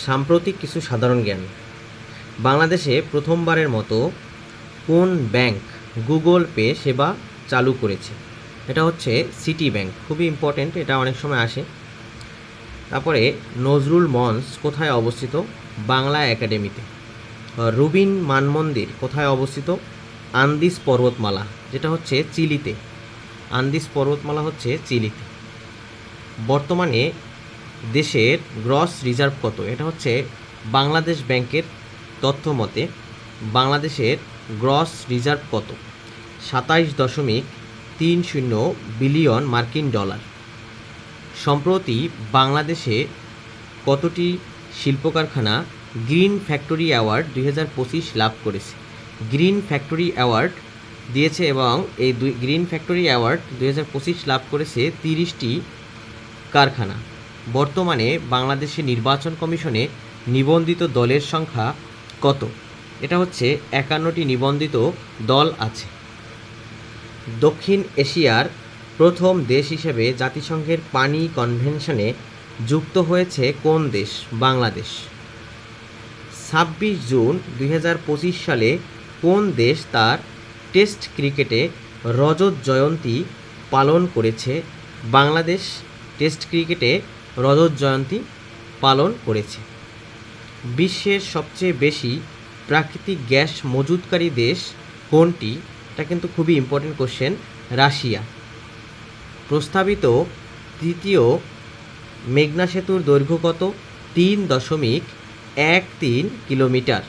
সাম্প্রতিক কিছু সাধারণ জ্ঞান। বাংলাদেশে প্রথমবারের মতো কোন ব্যাংক গুগল পে সেবা চালু করেছে? এটা হচ্ছে সিটি ব্যাংক। খুবই ইম্পর্টেন্ট, এটা অনেক সময় আসে। তারপরে নজরুল মঞ্চ কোথায় অবস্থিত? বাংলা একাডেমিতে। রুবিন মানমন্দির কোথায় অবস্থিত? আন্দিজ পর্বতমালা, যেটা হচ্ছে চিলিতে। আন্দিজ পর্বতমালা হচ্ছে চিলিতে। বর্তমানে দেশের গ্রস রিজার্ভ কত? এটা হচ্ছে বাংলাদেশ ব্যাংকের তথ্য মতে বাংলাদেশের গ্রস রিজার্ভ কত? 27.30 বিলিয়ন মার্কিন ডলার। সম্প্রতি বাংলাদেশে কতটি শিল্প কারখানা গ্রিন ফ্যাক্টরি অ্যাওয়ার্ড 2025 লাভ করেছে? গ্রিন ফ্যাক্টরি অ্যাওয়ার্ড দিয়েছে এবং এই গ্রিন ফ্যাক্টরি অ্যাওয়ার্ড 2025 লাভ করেছে 30টি কারখানা। বর্তমানে বাংলাদেশে নির্বাচন কমিশনে নিবন্ধিত দলের সংখ্যা কত? এটা হচ্ছে 51টি নিবন্ধিত দল আছে। দক্ষিণ এশিয়ার প্রথম দেশ হিসেবে জাতিসংঘের পানি কনভেনশনে যুক্ত হয়েছে কোন দেশ? বাংলাদেশ। 26 জুন 2025 সালে কোন দেশ তার টেস্ট ক্রিকেটে রজত জয়ন্তী পালন করেছে? বাংলাদেশ টেস্ট ক্রিকেটে রজত জয়ন্তী পালন করেছে। বিশ্বের সবচেয়ে বেশি প্রাকৃতিক গ্যাস মজুতকারী দেশ কোনটি? এটা কিন্তু খুবই ইম্পর্টেন্ট কোশ্চেন। রাশিয়া। প্রস্তাবিত তৃতীয় মেঘনা সেতুর দৈর্ঘ্য কত? 3.13 কিলোমিটার।